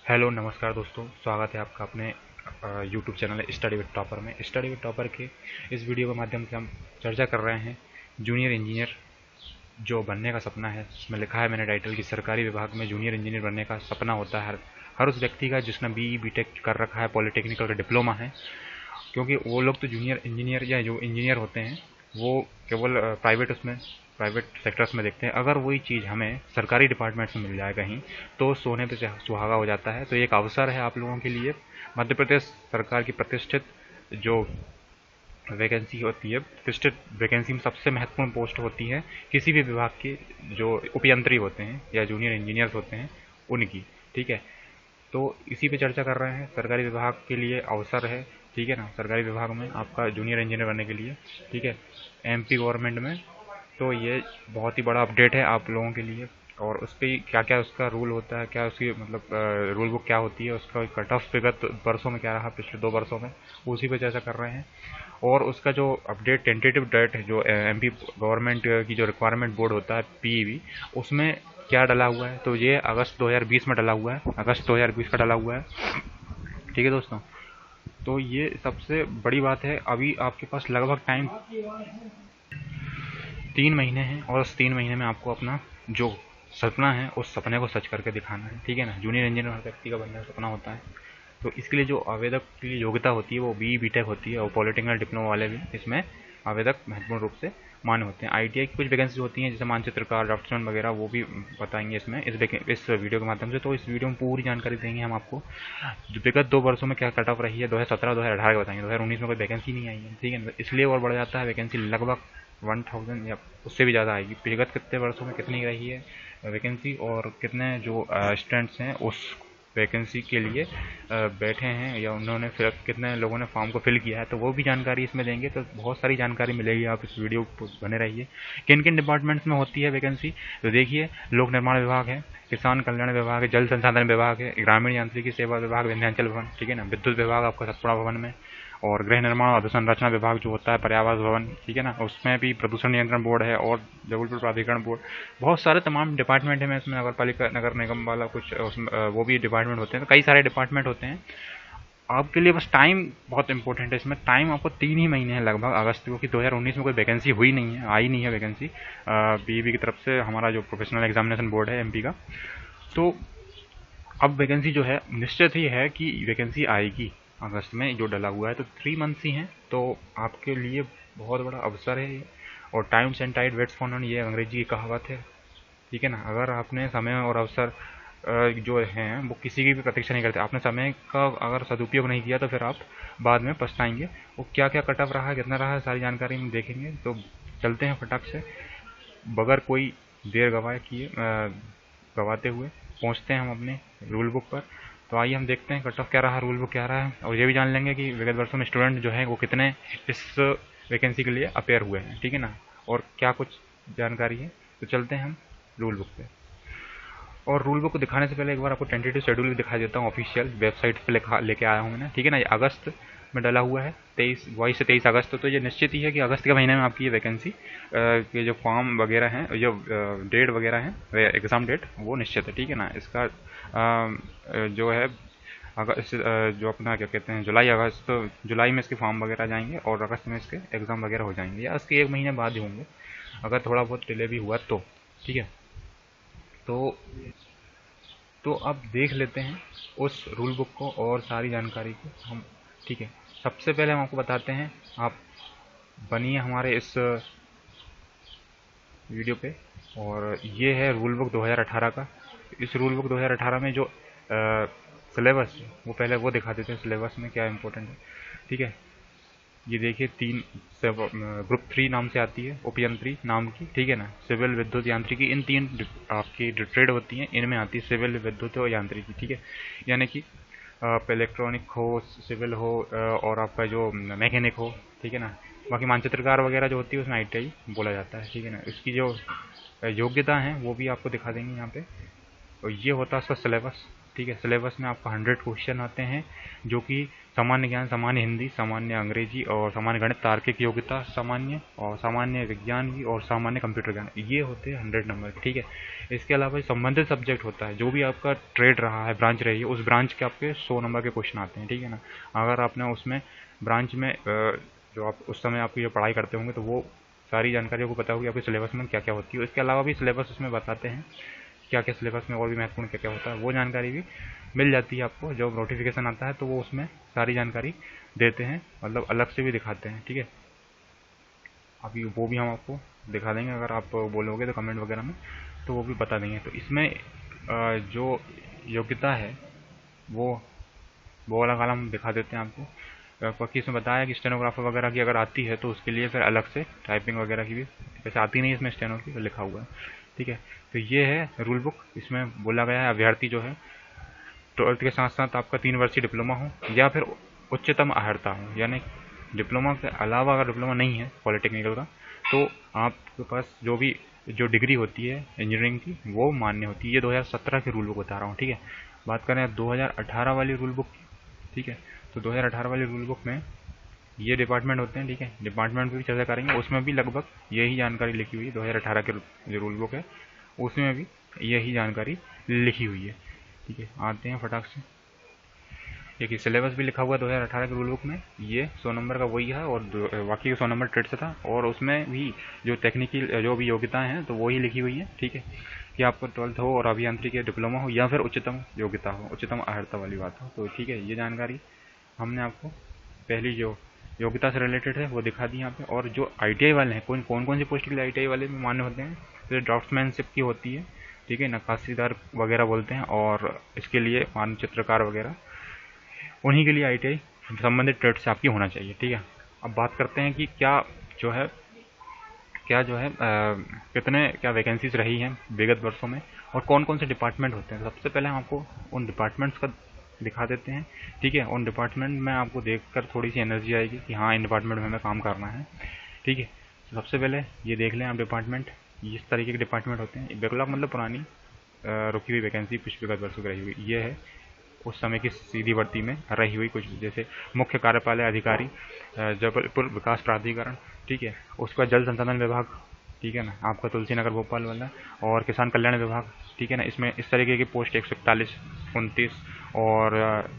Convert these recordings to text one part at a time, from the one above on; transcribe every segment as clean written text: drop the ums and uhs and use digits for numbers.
Hello नमस्कार दोस्तों, स्वागत है आपका अपने YouTube channel study with topper में। स्टडी विद टॉपर के इस वीडियो के माध्यम से हम चर्चा कर रहे हैं जूनियर इंजीनियर जो बनने का सपना है। इसमें लिखा है मैंने टाइटल कि सरकारी विभाग में जूनियर इंजीनियर बनने का सपना होता है हर उस व्यक्ति का जिसने बीई बीटेक कर रखा है, पॉलिटेक्निकल का डिप्लोमा है। क्योंकि वो लोग तो जूनियर इंजीनियर या जो इंजीनियर होते हैं वो केवल प्राइवेट सेक्टर्स में देखते हैं। अगर वही चीज़ हमें सरकारी डिपार्टमेंट्स में मिल जाए कहीं तो सोने पे सुहागा हो जाता है। तो एक अवसर है आप लोगों के लिए। मध्य प्रदेश सरकार की प्रतिष्ठित जो वैकेंसी होती है, प्रतिष्ठित वैकेंसी में सबसे महत्वपूर्ण पोस्ट होती है किसी भी विभाग के जो उपयंत्री होते हैं या जूनियर इंजीनियर्स होते हैं उनकी। ठीक है, तो इसी पे चर्चा कर रहे हैं। सरकारी विभाग के लिए अवसर है, ठीक है ना, सरकारी विभाग में आपका जूनियर इंजीनियर बनने के लिए। ठीक है, एमपी गवर्नमेंट में। तो ये बहुत ही बड़ा अपडेट है आप लोगों के लिए। और उस पर क्या क्या उसका रूल होता है, क्या उसकी मतलब रूल बुक क्या होती है, उसका कट ऑफ विगत वर्षों में क्या रहा पिछले 2 वर्षों में, उसी पे चर्चा कर रहे हैं। और उसका जो अपडेट टेंटेटिव डेट है जो एमपी गवर्नमेंट की जो रिक्वायरमेंट बोर्ड होता है पीईबी, उसमें क्या डला हुआ है, तो ये अगस्त 2020 में डला हुआ है, अगस्त 2020 का डला हुआ है। ठीक है दोस्तों, तो ये सबसे बड़ी बात है। अभी आपके पास लगभग टाइम 3 महीने हैं और उस 3 महीने में आपको अपना जो सपना है उस सपने को सच करके दिखाना है। ठीक है ना, जूनियर इंजीनियर हर व्यक्ति का बनने का सपना होता है। तो इसके लिए जो आवेदक की लिए योग्यता होती है वो बीई बीटेक होती है, और पॉलिटेक्निकल डिप्लोमा वाले भी इसमें आवेदक महत्वपूर्ण रूप से मान्य होते हैं। आईटीआई की कुछ वैकेंसी होती हैं जैसे मानचित्रकार, ड्राफ्ट्समैन वगैरह, वो भी बताएंगे इसमें इस वीडियो के माध्यम से। तो इस वीडियो में पूरी जानकारी देंगे हम आपको। जो विगत 2 वर्षों में क्या कट ऑफ रही है 2017 2018 का बताएंगे। 2019 में कोई वैकेंसी नहीं आई है, ठीक है, इसलिए और बढ़ जाता है वैकेंसी, लगभग 1000 या उससे भी ज़्यादा आएगी। विगत कितने वर्षों में कितनी रही है वैकेंसी, और कितने जो स्टूडेंट्स हैं उस वैकेंसी के लिए बैठे हैं या उन्होंने फिर कितने लोगों ने फॉर्म को फिल किया है, तो वो भी जानकारी इसमें देंगे। तो बहुत सारी जानकारी मिलेगी, आप इस वीडियो पर बने रहिए। किन किन डिपार्टमेंट्स में होती है वैकेंसी, तो देखिए, लोक निर्माण विभाग है, किसान कल्याण विभाग है, जल संसाधन विभाग है, ग्रामीण यांत्रिकी सेवा विभाग विंध्याचल भवन, ठीक है ना, विद्युत विभाग आपका सतपुड़ा भवन में, और गृह निर्माण और अधोसंरचना विभाग जो होता है पर्यावास भवन, ठीक है ना, उसमें भी प्रदूषण नियंत्रण बोर्ड है, और जबलपुर प्राधिकरण बोर्ड। बहुत सारे तमाम डिपार्टमेंट है। मैं इसमें नगर पालिका नगर निगम वाला कुछ उसमें वो भी डिपार्टमेंट होते हैं, तो कई सारे डिपार्टमेंट होते हैं। आपके लिए बस टाइम बहुत इंपॉर्टेंट है इसमें। टाइम आपको 3 ही महीने हैं लगभग अगस्त को, कि 2019 में कोई वैकेंसी हुई नहीं है, आई नहीं है वैकेंसी बीईबी की तरफ से, हमारा जो प्रोफेशनल एग्जामिनेशन बोर्ड है एमपी का। तो अब वैकेंसी जो है निश्चित ही है कि वैकेंसी आएगी अगस्त में, जो डला हुआ है। तो 3 मंथ्स ही हैं, तो आपके लिए बहुत बड़ा अवसर है ये। और times and tide waits for none, ये अंग्रेजी की कहावत है, ठीक है ना। अगर आपने समय और अवसर जो हैं वो किसी की भी प्रतीक्षा नहीं करते। आपने समय का अगर सदुपयोग नहीं किया तो फिर आप बाद में पछताएंगे। वो क्या क्या कट ऑफ रहा है, कितना रहा है, सारी जानकारी हम देखेंगे। तो चलते हैं फटाक से, बगैर कोई देर गवाते हुए पहुंचते हैं हम अपने रूल बुक पर। तो आइए हम देखते हैं कट ऑफ क्या रहा, रूल बुक क्या रहा है, और ये भी जान लेंगे कि विगत वर्षों में स्टूडेंट जो है वो कितने इस वैकेंसी के लिए अपेयर हुए हैं, ठीक है ना, और क्या कुछ जानकारी है। तो चलते हैं हम रूल बुक पे। और रूल बुक को दिखाने से पहले एक बार आपको टेंटेटिव शेड्यूल भी दिखा देता हूँ, ऑफिशियल वेबसाइट पे लेके आया हूँ मैंने, ठीक है ना। ये अगस्त में डला हुआ है, 22 से 23 अगस्त। तो ये निश्चित ही है कि अगस्त के महीने में आपकी ये वैकेंसी के जो फॉर्म वगैरह हैं, जो डेट वगैरह हैं, एग्ज़ाम डेट, वो निश्चित है, ठीक है ना। इसका जो है अगस्त, जो अपना क्या कहते हैं, जुलाई अगस्त, तो जुलाई में इसके फॉर्म वगैरह जाएंगे और अगस्त में इसके एग्ज़ाम वगैरह हो जाएंगे, या इसके 1 महीने बाद ही होंगे अगर थोड़ा बहुत डिले भी हुआ तो, ठीक है। तो अब देख लेते हैं उस रूल बुक को और सारी जानकारी को हम, ठीक है। सबसे पहले हम आपको बताते हैं, आप बनिए हमारे इस वीडियो पे। और ये है रूल बुक 2018 का। इस रूल बुक 2018 में जो सिलेबस है वो पहले वो दिखा देते हैं, सिलेबस में क्या इंपॉर्टेंट है, ठीक है। ये देखिए, ग्रुप 3 नाम से आती है, उपयंत्री नाम की, ठीक है ना, सिविल, विद्युत, यांत्रिकी, इन 3 आपकी जो ट्रेड होती हैं इनमें आती है सिविल, विद्युत और यांत्रिकी, ठीक है। यानी कि आप इलेक्ट्रॉनिक हो, सिविल हो, और आपका जो मैकेनिक हो, ठीक है ना। बाकी मानचित्रकार वगैरह जो होती है उसमें आईटीआई बोला जाता है, ठीक है ना। इसकी जो योग्यता है वो भी आपको दिखा देंगे यहाँ पे। और ये होता है उसका सिलेबस, ठीक है। सिलेबस में आपका 100 क्वेश्चन आते हैं, जो कि सामान्य ज्ञान, सामान्य हिंदी, सामान्य अंग्रेजी और सामान्य गणित, तार्किक योग्यता सामान्य, और सामान्य विज्ञान की, और सामान्य कंप्यूटर ज्ञान, ये होते हैं 100 नंबर, ठीक है। इसके अलावा संबंधित सब्जेक्ट होता है, जो भी आपका ट्रेड रहा है, ब्रांच रही है, उस ब्रांच के आपके 100 नंबर के क्वेश्चन आते हैं, ठीक है ना। अगर आपने उसमें ब्रांच में जो आप उस समय आपकी जो पढ़ाई करते होंगे, तो वो सारी जानकारी आपको पता होगी आपके सिलेबस में क्या क्या होती है। इसके अलावा भी सिलेबस उसमें बताते हैं क्या क्या सिलेबस में और भी महत्वपूर्ण क्या क्या होता है, वो जानकारी भी मिल जाती है आपको। जब नोटिफिकेशन आता है तो वो उसमें सारी जानकारी देते हैं, मतलब अलग से भी दिखाते हैं, ठीक है। अभी वो भी हम आपको दिखा देंगे, अगर आप बोलोगे तो कमेंट वगैरह में, तो वो भी बता देंगे। तो इसमें जो योग्यता है वो वाला कॉलम दिखा देते हैं आपको। बाकी इसमें बताया कि स्टेनोग्राफर वगैरह की अगर आती है तो उसके लिए फिर अलग से टाइपिंग वगैरह की भी, वैसे आती नहीं इसमें स्टेनो की, लिखा हुआ है, ठीक है। तो ये है रूल बुक। इसमें बोला गया है अभ्यर्थी जो है 12th के साथ साथ आपका 3 वर्षीय डिप्लोमा हो या फिर उच्चतम अर्हता हो, यानी डिप्लोमा के अलावा अगर डिप्लोमा नहीं है पॉलिटेक्निकल का, तो आपके पास जो डिग्री होती है इंजीनियरिंग की, वो मान्य होती है। ये 2017 की रूल बुक बता रहा हूँ, ठीक है। बात करें 2018 वाली रूल बुक की, ठीक है। तो 2018 वाली रूल बुक में ये डिपार्टमेंट होते हैं, ठीक है। डिपार्टमेंट पर भी चर्चा करेंगे, उसमें भी लगभग यही जानकारी लिखी हुई है। 2018 के जो रूल बुक है उसमें भी यही जानकारी लिखी हुई है, ठीक है। आते हैं फटाक से। देखिए सिलेबस भी लिखा हुआ है 2018 के रूल बुक में, ये 100 नंबर का वही है, और बाकी के 100 नंबर ट्रेड से था, और उसमें भी जो टेक्निकल जो भी योग्यताएं हैं तो वही लिखी हुई है, ठीक है। कि आपको 12th हो और अभियांत्रिकी डिप्लोमा हो या फिर उच्चतम योग्यता हो, उच्चतम अर्हता वाली बात हो, तो ठीक है। ये जानकारी हमने आपको पहली जो योग्यता से रिलेटेड है वो दिखा दी यहाँ पे। और जो ITI वाले हैं, कौन कौन सी पोस्ट के लिए ITI वाले में मान्य होते हैं, तो ड्राफ्ट्समैनशिप की होती है, ठीक है, नक्काशीदार वगैरह बोलते हैं, और इसके लिए मानचित्रकार वगैरह, उन्हीं के लिए ITI संबंधित ट्रेड से आपकी होना चाहिए, ठीक है। अब बात करते हैं कि क्या वैकेंसीज रही हैं विगत वर्षों में, और कौन कौन से डिपार्टमेंट होते हैं। सबसे पहले हम आपको उन डिपार्टमेंट्स का दिखा देते हैं, ठीक है। उन डिपार्टमेंट में आपको देखकर थोड़ी सी एनर्जी आएगी कि हाँ इन डिपार्टमेंट में हमें काम करना है, ठीक है। तो सबसे पहले ये देख लें आप डिपार्टमेंट, इस तरीके के डिपार्टमेंट होते हैं। बैकलॉग मतलब पुरानी रुकी हुई वैकेंसी, पिछले वर्षों की रही हुई, ये है उस समय की सीधी भर्ती में रही हुई कुछ, जैसे मुख्य कार्यपालय अधिकारी जबलपुर विकास प्राधिकरण, ठीक है। उसका जल संसाधन विभाग, ठीक है ना, आपका तुलसी नगर भोपाल वाला, और किसान कल्याण विभाग, ठीक है ना। इसमें इस तरीके की पोस्ट 141, 29, और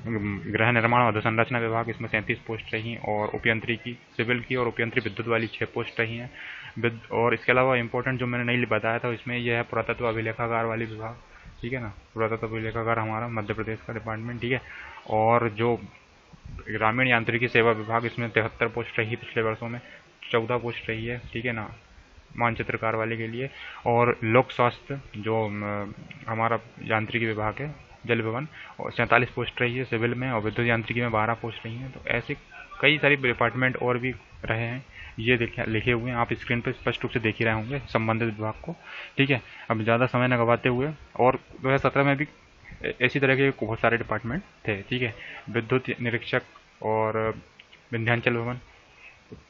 गृह निर्माण और अधोसंरचना विभाग, इसमें 37 पोस्ट रही, और उपयंत्री सिविल की और उपयंत्री विद्युत वाली 6 पोस्ट रही हैं। और इसके अलावा इंपॉर्टेंट जो मैंने नहीं बताया था इसमें यह है पुरातत्व अभिलेखागार वाली विभाग, ठीक है ना। पुरातत्व अभिलेखागार हमारा मध्य प्रदेश का डिपार्टमेंट, ठीक है। और जो ग्रामीण यांत्रिकी सेवा विभाग, इसमें 73 पोस्ट रही पिछले वर्षों में, 14 पोस्ट रही है, ठीक है ना, मानचित्रकार वाले के लिए। और लोक स्वास्थ्य जो हमारा यांत्रिकी विभाग है, जल भवन, और 47 पोस्ट रही है सिविल में, और विद्युत यांत्रिकी में 12 पोस्ट रही हैं। तो ऐसे कई सारे डिपार्टमेंट और भी रहे हैं, ये लिखे हुए हैं, आप स्क्रीन पर स्पष्ट रूप से देख ही रहे होंगे संबंधित विभाग को, ठीक है। अब ज़्यादा समय न गवाते हुए, और 2017 में भी ऐसी तरह के बहुत सारे डिपार्टमेंट थे, ठीक है। विद्युत निरीक्षक और विंध्याचल भवन,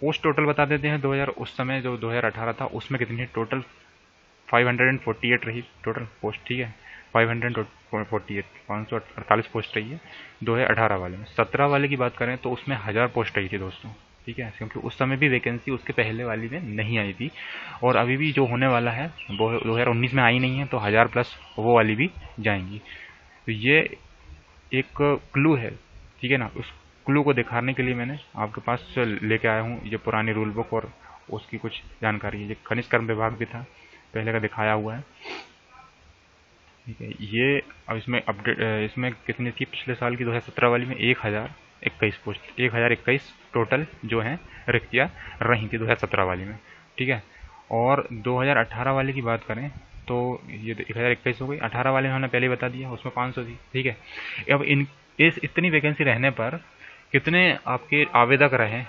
पोस्ट टोटल बता देते हैं। 2000 उस समय जो 2018 था उसमें कितनी टोटल 548 रही टोटल पोस्ट, ठीक है। 548 पोस्ट रही है 2018 वाले में। 17 वाले की बात करें तो उसमें 1000 पोस्ट रही थी दोस्तों, ठीक है, क्योंकि उस समय भी वैकेंसी उसके पहले वाली में नहीं आई थी, और अभी भी जो होने वाला है वो 2019 में आई नहीं है, तो 1000 प्लस वो वाली भी जाएंगी। तो ये एक क्लू है, ठीक है ना। उस क्लू को दिखाने के लिए मैंने आपके पास लेके आया हूँ ये पुरानी रूल बुक और उसकी कुछ जानकारी। ये खनिज कर्म विभाग भी था पहले का, दिखाया हुआ है, ठीक है। ये अब इसमें अपडेट, इसमें कितनी थी पिछले साल की 2017 वाली में 1021 पोस्ट, 1021 टोटल जो हैं रिक्तियाँ रही थी 2017 वाली में, ठीक है। और 2018 वाले की बात करें तो ये 1021 हो गई। 18 वाले में हमने पहले ही बता दिया, उसमें 500 थी, ठीक है। अब इतनी वैकेंसी रहने पर कितने आपके आवेदक रहे,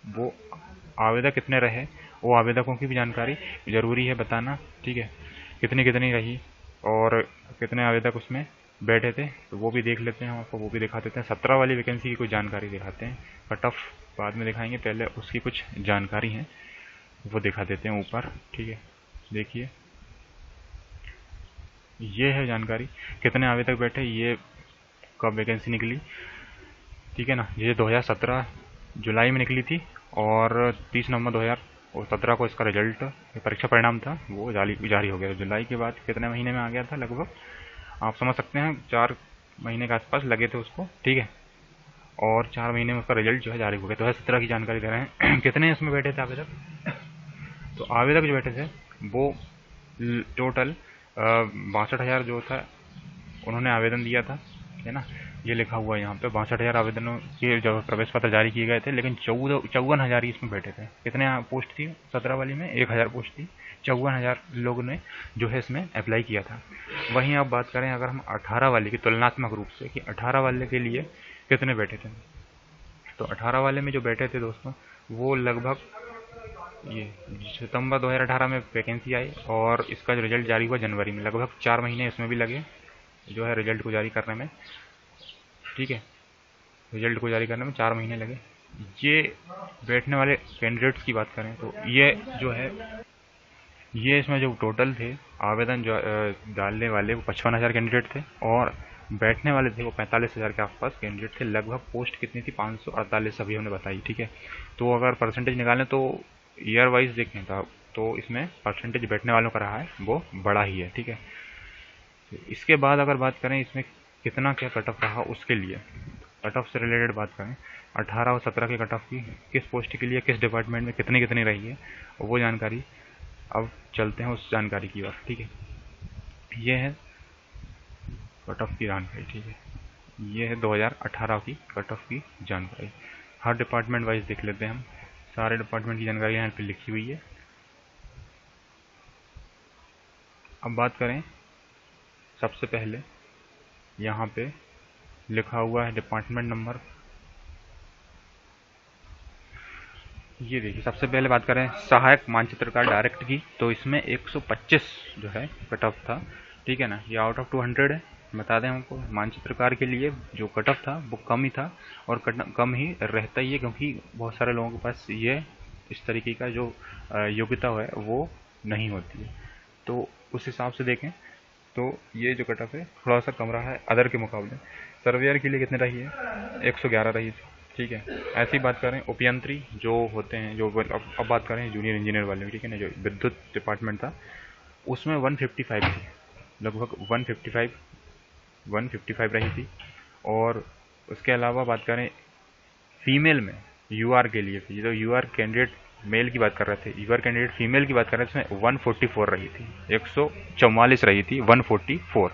वो आवेदक कितने रहे, वो आवेदकों की भी जानकारी ज़रूरी है बताना, ठीक है। कितनी कितनी रही और कितने आवेदक उसमें बैठे थे, तो वो भी देख लेते हैं, हम आपको वो भी दिखा देते हैं। 17 वाली वैकेंसी की कुछ जानकारी दिखाते हैं, कट ऑफ बाद में दिखाएंगे, पहले उसकी कुछ जानकारी है वो दिखा देते हैं ऊपर, ठीक है। देखिए ये है जानकारी, कितने आवेदक बैठे, ये कब वैकेंसी निकली, ठीक है ना। ये 2017 जुलाई में निकली थी और 30 नवंबर 2017 को इसका रिजल्ट, परीक्षा परिणाम था, वो जारी हो गया। जुलाई के बाद कितने महीने में आ गया था, लगभग आप समझ सकते हैं 4 महीने के आसपास लगे थे उसको, ठीक है। और 4 महीने में उसका रिजल्ट जो है जारी हो गया। 2017 की जानकारी दे रहे हैं। कितने इसमें बैठे थे आवेदक, तो आवेदक जो बैठे थे वो टोटल 62,000 जो था उन्होंने आवेदन दिया था, है ना। ये लिखा हुआ है यहाँ पे 62,000 आवेदनों के जब प्रवेश पत्र जारी किए गए थे, लेकिन 54,000 ही इसमें बैठे थे। कितने पोस्ट थी 17 वाली में, 1,000 पोस्ट थी, 54,000 लोगों ने जो है इसमें अप्लाई किया था। वहीं अब बात करें अगर हम 18 वाले की तुलनात्मक रूप से कि 18 वाले के लिए कितने बैठे थे, तो 18 वाले में जो बैठे थे दोस्तों वो लगभग ये सितंबर 2018 में वैकेंसी आई और इसका जो रिजल्ट जारी हुआ जनवरी में, लगभग 4 महीने इसमें भी लगे जो है रिजल्ट को जारी करने में, ठीक है। रिजल्ट को जारी करने में 4 महीने लगे। ये बैठने वाले कैंडिडेट्स की बात करें तो ये जो है, ये इसमें जो टोटल थे आवेदन जो डालने वाले वो 55,000 कैंडिडेट थे और बैठने वाले थे वो 45,000 के आसपास कैंडिडेट थे। लगभग पोस्ट कितनी थी 548 अभी हमने बताई, ठीक है। तो अगर परसेंटेज निकालें तो ईयर वाइज देखें तो इसमें परसेंटेज बैठने वालों का रहा है वो बड़ा ही है, ठीक है। इसके बाद अगर बात करें इसमें कितना क्या कट ऑफ रहा उसके लिए, कट ऑफ से रिलेटेड बात करें 18 और 17 के कट ऑफ की किस पोस्ट के लिए किस डिपार्टमेंट में कितनी कितनी रही है वो जानकारी, अब चलते हैं उस जानकारी की ओर, ठीक है। ये है कट ऑफ की जानकारी, ठीक है। ये है 2018 की कट ऑफ की जानकारी। हर डिपार्टमेंट वाइज देख लेते हैं हम, सारे डिपार्टमेंट की जानकारी यहाँ पे लिखी हुई है। अब बात करें सबसे पहले यहाँ पे लिखा हुआ है डिपार्टमेंट नंबर। ये देखिए सबसे पहले बात करें सहायक मानचित्रकार डायरेक्ट की, तो इसमें 125 जो है कट ऑफ था, ठीक है ना। ये आउट ऑफ 200 है। बता दें हमको मानचित्रकार के लिए जो कट ऑफ था वो कम ही था और कम ही रहता ही है, क्योंकि बहुत सारे लोगों के पास ये इस तरीके का जो योग्यता है वो नहीं होती है। तो उस हिसाब से देखें तो ये जो कट ऑफ है थोड़ा सा कम रहा है अदर के मुकाबले। सर्वेयर के लिए कितने रही है, 111 रही थी, ठीक है। ऐसी बात करें उपयंत्री जो होते हैं, जो अब बात करें जूनियर इंजीनियर वाले, ठीक है ना, जो विद्युत डिपार्टमेंट था उसमें 155 थी, लगभग 155 रही थी। और उसके अलावा बात करें फीमेल में यूआर के लिए थी, जो यूआर कैंडिडेट मेल की बात कर रहे थे, यूआर कैंडिडेट फीमेल की बात कर रहे थे, उसमें 144 रही थी, 144 रही थी, 144।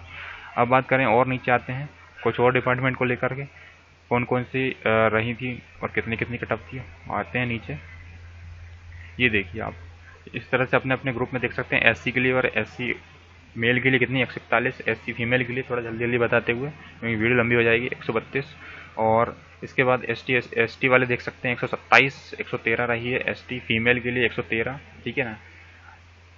अब बात करें और नीचे आते हैं कुछ और डिपार्टमेंट को लेकर के कौन कौन सी रही थी और कितनी कितनी कट ऑफ थी, आते हैं नीचे। ये देखिए आप इस तरह से अपने अपने ग्रुप में देख सकते हैं एससी के लिए, और एससी मेल के लिए कितनी 141, एससी फीमेल के लिए थोड़ा जल्दी जल्दी बताते हुए क्योंकि वीडियो लंबी हो जाएगी, 132। और इसके बाद एसटी वाले देख सकते हैं 127, 113 रही है एसटी फीमेल के लिए 113, ठीक है ना।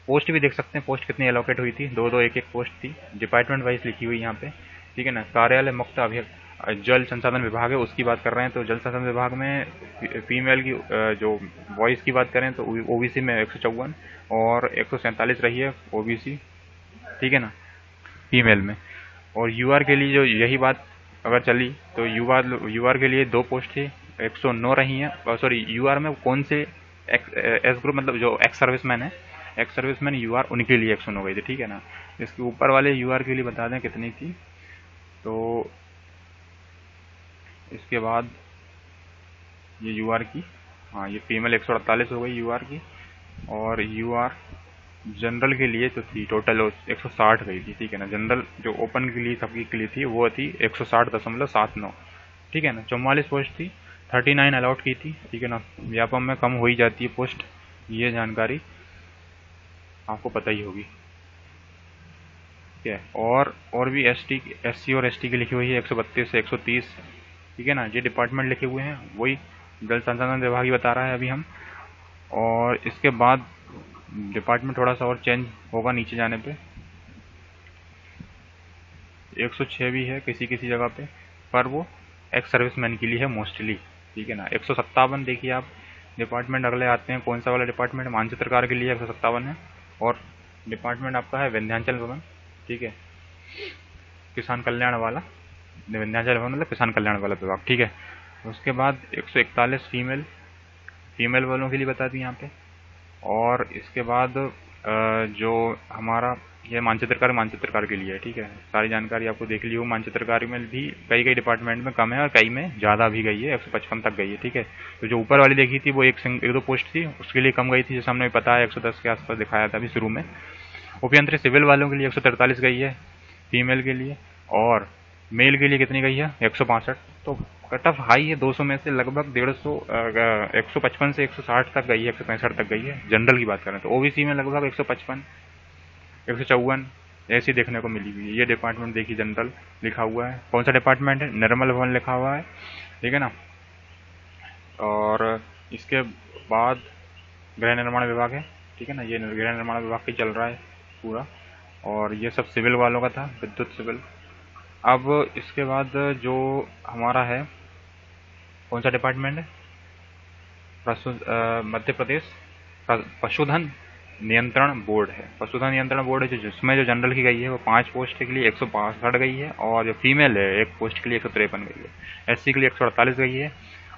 पोस्ट भी देख सकते हैं पोस्ट कितनी एलोकेट हुई थी, दो दो एक एक पोस्ट थी, डिपार्टमेंट वाइज लिखी हुई यहाँ पे, ठीक है ना। कार्यालय मुक्त अभियंता जल संसाधन विभाग है उसकी बात कर रहे हैं, तो जल संसाधन विभाग में फीमेल की जो वॉइस की बात करें तो ओबीसी में 154 और 147 रही है ओबीसी, ठीक है ना, फीमेल में। और यूआर के लिए जो यही बात अगर चली तो यूआर के लिए 2 पोस्ट थी, 109 रही हैं। सॉरी यूआर में कौन से एस ग्रुप मतलब जो एक्स सर्विसमैन है, एक्स सर्विसमैन यूआर उनके लिए 109 गई थी, ठीक है ना। इसके ऊपर वाले यूआर के लिए बता दें कितनी थी, तो इसके बाद ये यूआर की, हाँ ये फीमेल 148 हो गई यूआर की, और यूआर जनरल के लिए तो थी टोटल 160 गई थी, ठीक है ना। जनरल जो ओपन के लिए सबकी के लिए थी वो थी 160.79, ठीक है ना। 44 पोस्ट थी, 39 अलाउट की थी, ठीक है ना। व्यापम में कम हो ही जाती है पोस्ट, ये जानकारी आपको पता ही होगी, ठीक है। और भी एससी और एसटी की लिखी हुई है 132 से 130, ठीक है ना। जो डिपार्टमेंट लिखे हुए हैं वही जल संसाधन विभाग ही बता रहा है अभी हम। और इसके बाद डिपार्टमेंट थोड़ा सा और चेंज होगा नीचे जाने पे, 106 भी है किसी किसी जगह पे, पर वो एक्स सर्विसमैन के लिए है मोस्टली, ठीक है ना। 157 देखिए आप डिपार्टमेंट अगले आते हैं, कौन सा वाला डिपार्टमेंट, मानचित्रकार के लिए 157 है, और डिपार्टमेंट आपका है विंध्याचल भवन, ठीक है। किसान कल्याण वाला विंध्याचल भवन मतलब किसान कल्याण वाला विभाग, ठीक है। उसके बाद 141 फीमेल वालों के लिए बता दी यहाँ पे। और इसके बाद जो हमारा ये मानचित्रकार के लिए है, ठीक है। सारी जानकारी आपको देख ली हो। मानचित्रकारी में भी कई कई डिपार्टमेंट में कम है और कई में ज़्यादा भी गई है, 155 तक गई है, ठीक है। तो जो ऊपर वाली देखी थी वो एक दो पोस्ट थी, उसके लिए कम गई थी, जैसे हमने पता है 110 के आसपास दिखाया था अभी शुरू में। उपयंत्री सिविल वालों के लिए 143 गई है फीमेल के लिए, और मेल के लिए कितनी गई है 162। तो कट ऑफ हाई है, 200 में से लगभग 150 155 से 160 तक गई है, 165 तक गई है जनरल की बात करें तो। ओबीसी में लगभग 155 154 ऐसी देखने को मिली हुई है। ये डिपार्टमेंट देखिए जनरल लिखा हुआ है, कौन सा डिपार्टमेंट है, निर्मल भवन लिखा हुआ है, ठीक है ना। और इसके बाद गृह निर्माण विभाग है, ठीक है ना। ये गृह निर्माण विभाग की चल रहा है पूरा, और ये सब सिविल वालों का था, विद्युत सिविल। अब इसके बाद जो हमारा है कौन सा डिपार्टमेंट है, मध्य प्रदेश पशुधन नियंत्रण बोर्ड है। पशुधन नियंत्रण बोर्ड है जिसमें जो जनरल की गई है वो 5 पोस्ट के लिए 162 गई है, और जो फीमेल है एक पोस्ट के लिए 153 गई है। एससी के लिए 148 गई है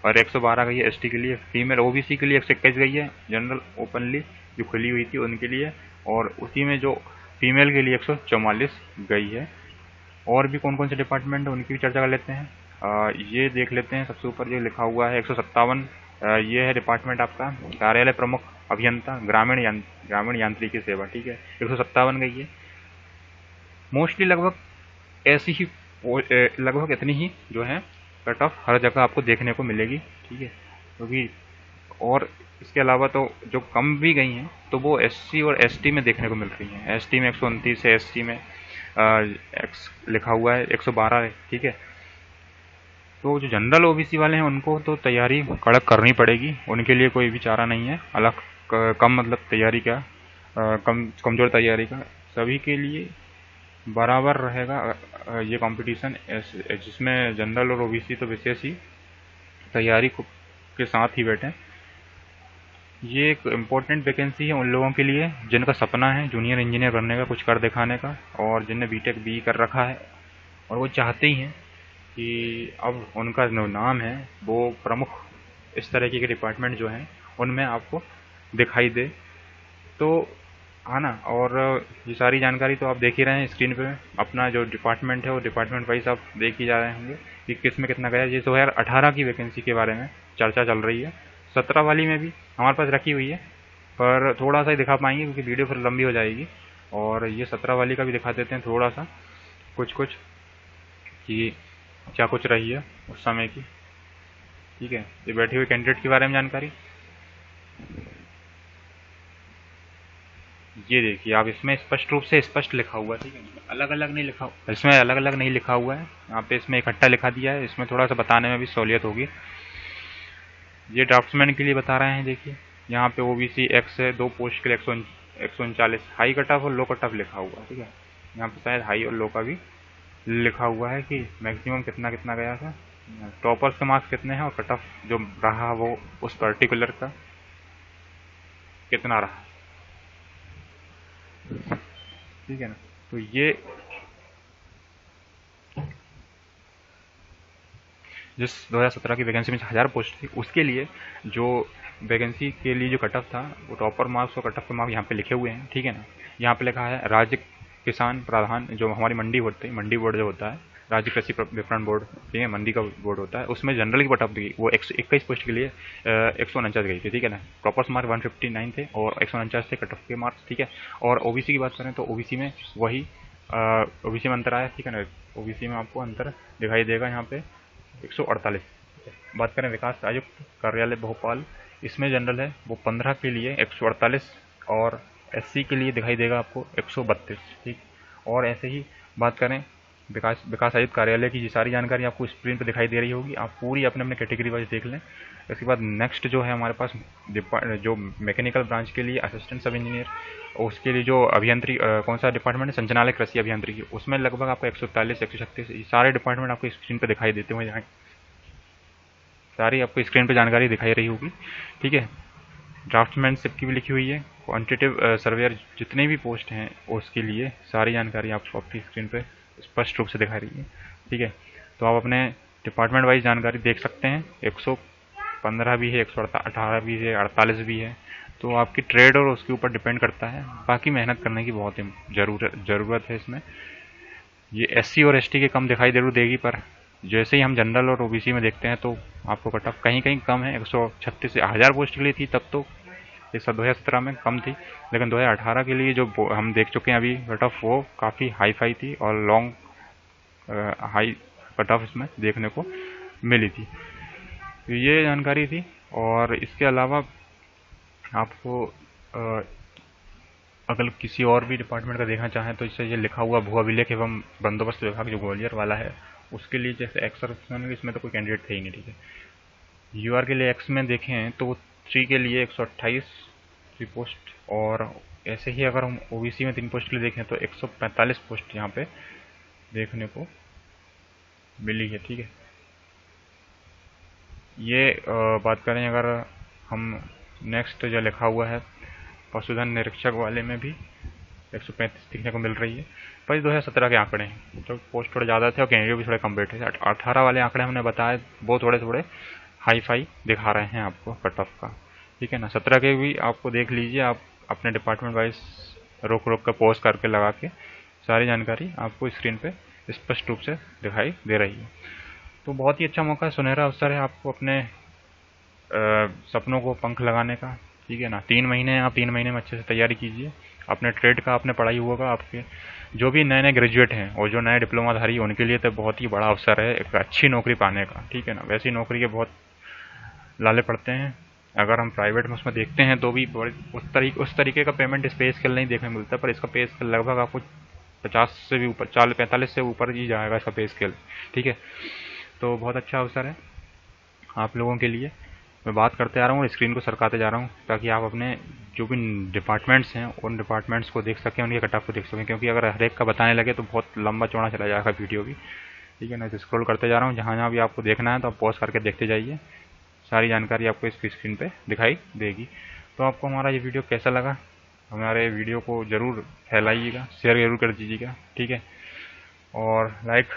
और 112 गई है एसटी के लिए। फीमेल ओबीसी के लिए 121 गई है, जनरल ओपनली जो खुली हुई थी उनके लिए, और उसी में जो फीमेल के लिए 144 गई है। और भी कौन कौन से डिपार्टमेंट है उनकी भी चर्चा कर लेते हैं। ये देख लेते हैं, सबसे ऊपर जो लिखा हुआ है 157, ये है डिपार्टमेंट आपका कार्यालय प्रमुख अभियंता ग्रामीण यांत्रिकी सेवा, ठीक है। 157 गई है। मोस्टली लगभग ऐसी ही लगभग इतनी ही जो है कट ऑफ हर जगह आपको देखने को मिलेगी, ठीक है। क्योंकि और इसके अलावा तो जो कम भी गई हैं तो वो एससी और एसटी में देखने को मिल रही हैं। एसटी में 129 है, एसटी में एक्स लिखा हुआ है 112 है, ठीक है। तो जो जनरल ओबीसी वाले हैं उनको तो तैयारी कड़क करनी पड़ेगी, उनके लिए कोई भी चारा नहीं है अलग कम मतलब तैयारी का कमज़ोर तैयारी का, सभी के लिए बराबर रहेगा ये कंपटीशन, जिसमें जनरल और ओबीसी तो विशेष ही तैयारी के साथ ही बैठे। ये एक इम्पोर्टेंट वैकेंसी है उन लोगों के लिए जिनका सपना है जूनियर इंजीनियर बनने का, कुछ कर दिखाने का, और जिनने बीटेक बी कर रखा है और वो चाहते ही हैं कि अब उनका जो नाम है वो प्रमुख इस तरीके के डिपार्टमेंट जो हैं उनमें आपको दिखाई दे। तो आना, और ये सारी जानकारी तो आप देख ही रहे हैं स्क्रीन पे। अपना जो डिपार्टमेंट है वो डिपार्टमेंट वाइज आप देख ही जा रहे होंगे कि किस में कितना गया। ये 2018 की वैकेंसी के बारे में चर्चा चल रही है। 17 वाली में भी हमारे पास रखी हुई है, पर थोड़ा सा ही दिखा पाएंगे क्योंकि वीडियो फिर लंबी हो जाएगी। और ये 17 वाली का भी दिखा देते हैं थोड़ा सा कुछ कि क्या कुछ रही है उस समय की, ठीक है। ये बैठे हुए कैंडिडेट के बारे में जानकारी ये देखिए आप, इसमें स्पष्ट रूप से स्पष्ट लिखा हुआ है, ठीक है। अलग अलग नहीं लिखा, इसमें अलग अलग नहीं लिखा हुआ है, यहाँ पे इसमें इकट्ठा लिखा दिया है। इसमें थोड़ा सा बताने में भी सहूलियत होगी। ये ड्राफ्ट्समैन के लिए बता रहे हैं, देखिए यहाँ पे ओबीसी एक्स है, 2 पोस्ट के लिए 139 हाई कट ऑफ और लो कट ऑफ लिखा हुआ है, ठीक है। यहाँ पे शायद हाई और लो का भी लिखा हुआ है कि मैक्सिमम कितना कितना गया था, टॉपर्स के मार्क्स कितने हैं और कट ऑफ जो रहा वो उस पर्टिकुलर का कितना रहा, ठीक है ना। तो ये जिस 2017 की वैकेंसी में 1000 पोस्ट थी उसके लिए जो वैकेंसी के लिए जो कट ऑफ था वो टॉपर मार्क्स और कट ऑफ के मार्क्स यहाँ पे लिखे हुए हैं, ठीक है ना। यहाँ पे लिखा है राज्य किसान प्रधान, जो हमारी मंडी होती है, मंडी बोर्ड जो होता है, राज्य कृषि विपणन बोर्ड, ठीक है, मंडी का बोर्ड होता है, उसमें जनरल की कट ऑफ थी वो 121 पोस्ट के लिए 149 गई थी, ठीक है ना। टॉपर्स मार्क 159 थे और 149 थे कट ऑफ के मार्क्स, ठीक है। और ओबीसी की बात करें तो ओबीसी में वही ओबीसी में अंतर आया, ठीक है ना। ओबीसी में आपको अंतर दिखाई देगा यहाँ पे 148। बात करें विकास आयुक्त कार्यालय भोपाल, इसमें जनरल है वो 15 के लिए 148 और एससी के लिए दिखाई देगा आपको 132, ठीक। और ऐसे ही बात करें विकास आयुक्त कार्यालय की, ये सारी जानकारी आपको स्क्रीन पर दिखाई दे रही होगी, आप पूरी अपने अपने कैटेगरी वाइज देख लें। इसके बाद नेक्स्ट जो है हमारे पास जो मैकेनिकल ब्रांच के लिए असिस्टेंट सब इंजीनियर, उसके लिए जो अभियंत्री कौन सा डिपार्टमेंट है, संचालक कृषि अभियंत्रिकी, उसमें लगभग आपको 141 136 सारे डिपार्टमेंट आपको स्क्रीन पर दिखाई देते हुए यहाँ सारी आपको स्क्रीन पर जानकारी दिखाई रही होगी, ठीक है। ड्राफ्टमैनशिप की भी लिखी हुई है, क्वान्टिटेटिव सर्वेयर जितने भी पोस्ट हैं उसके लिए सारी जानकारी आपको आपकी स्क्रीन पे स्पष्ट रूप से दिखा रही है। ठीक है, तो आप अपने डिपार्टमेंट वाइज जानकारी देख सकते हैं। 115 भी है, 118 भी है, 48 भी है। तो आपकी ट्रेड और उसके ऊपर डिपेंड करता है। बाकी मेहनत करने की बहुत ज़रूरत है इसमें। ये SC और ST के कम दिखाई जरूर देगी, पर जैसे ही हम जनरल और OBC में देखते हैं तो आपको कट ऑफ कहीं कहीं कम है। 136 से 1000 पोस्ट के लिए थी तब तो, इस 2017 में कम थी, लेकिन 2018 के लिए जो हम देख चुके हैं अभी कट ऑफ, वो काफ़ी हाई फाई थी और लॉन्ग हाई कट ऑफ इसमें देखने को मिली थी। तो ये जानकारी थी। और इसके अलावा आपको अगर किसी और भी डिपार्टमेंट का देखना चाहें तो इससे ये लिखा हुआ भू अभिलेख एवं बंदोबस्त विभाग जो ग्वालियर वाला है, उसके लिए जैसे एक्स सर्विसमैन, इसमें तो कोई कैंडिडेट थे ही नहीं। ठीक है, UR के लिए एक्स में देखें तो 3 के लिए 128 पोस्ट, और ऐसे ही अगर हम OBC में 3 पोस्ट के लिए देखें तो 145 पोस्ट यहाँ पे देखने को मिली है। ठीक है, ये बात करें अगर हम नेक्स्ट जो लिखा हुआ है पशुधन निरीक्षक वाले में भी 135 दिखने को मिल रही है। पर 2017 के आंकड़े हैं, तो पोस्ट थोड़े ज़्यादा थे और कैंडिडेट भी थोड़े कम बैठे थे। 18 वाले आंकड़े हमने बताए वो थोड़े हाई फाई दिखा रहे हैं आपको कट ऑफ का। ठीक है ना, 17 के भी आपको देख लीजिए, आप अपने डिपार्टमेंट वाइज रोक कर पॉज करके लगा के सारी जानकारी आपको स्क्रीन पे स्पष्ट रूप से दिखाई दे रही है। तो बहुत ही अच्छा मौका है, सुनहरा अवसर है आपको अपने सपनों को पंख लगाने का। ठीक है ना, 3 महीने, आप 3 महीने में अच्छे से तैयारी कीजिए। अपने ट्रेड का आपने पढ़ाई होगा, आपके जो भी नए ग्रेजुएट हैं और जो नए डिप्लोमाधारी, उनके लिए तो बहुत ही बड़ा अवसर है एक अच्छी नौकरी पाने का। ठीक है ना, वैसी नौकरी के बहुत लाले पड़ते हैं। अगर हम प्राइवेट में उसमें देखते हैं तो भी उस तरीके का पेमेंट इस पे स्केल नहीं देखने को मिलता, पर इसका पे स्केल लगभग आपको 50 से भी ऊपर, 45 से ऊपर ही जाएगा इसका पे स्केल। ठीक है, तो बहुत अच्छा अवसर है आप लोगों के लिए। मैं बात करते आ रहा हूँ, स्क्रीन को सरकाते जा रहा हूँ ताकि आप अपने जो भी डिपार्टमेंट्स हैं उन डिपार्टमेंट्स को देख सकें, उनके कट ऑफ को देख सकें, क्योंकि अगर हर एक का बताने लगे तो बहुत लंबा चौड़ा चला जाएगा वीडियो भी। ठीक है ना, तो स्क्रॉल करते जा रहा हूँ, जहाँ जहाँ भी आपको देखना है तो आप पॉज करके देखते जाइए, सारी जानकारी आपको इस स्क्रीन पे दिखाई देगी। तो आपको हमारा ये वीडियो कैसा लगा, हमारे वीडियो को ज़रूर फैलाइएगा, शेयर ज़रूर कर दीजिएगा। ठीक है, और लाइक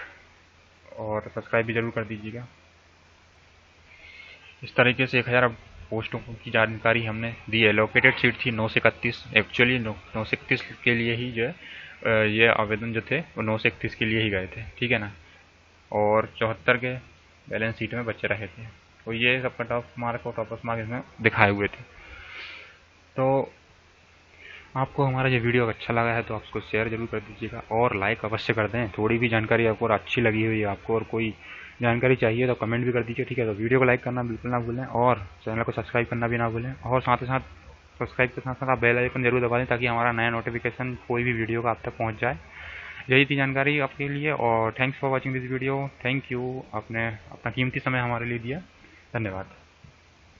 और सब्सक्राइब भी ज़रूर कर दीजिएगा। इस तरीके से 1000 पोस्टों की जानकारी हमने दी है। एलोकेटेड सीट थी 9 से 31, एक्चुअली 9 से 31 के लिए ही जो है ये आवेदन जो थे वो 9 से 31 के लिए ही गए थे। ठीक है ना, और 74 के बैलेंस सीट में बच्चे रहे थे। तो ये सब कट ऑफ मार्क और टॉपर्स मार्क इसमें दिखाए हुए थे। तो आपको हमारा ये वीडियो अच्छा लगा है तो आप उसको शेयर जरूर कर दीजिएगा और लाइक अवश्य कर दें। थोड़ी भी जानकारी आपको अच्छी लगी हुई है आपको और कोई जानकारी चाहिए तो कमेंट भी कर दीजिए। ठीक है, तो वीडियो को लाइक करना बिल्कुल ना भूलें और चैनल को सब्सक्राइब करना भी ना भूलें, और साथ ही साथ सब्सक्राइब के साथ साथ आप बेल आइकन जरूर दबा दें ताकि हमारा नया नोटिफिकेशन कोई भी वीडियो का आप तक पहुँच जाए। यही थी जानकारी आपके लिए, और thanks for watching this video. Thank you, आपने अपना कीमती समय हमारे लिए दिया। धन्यवाद।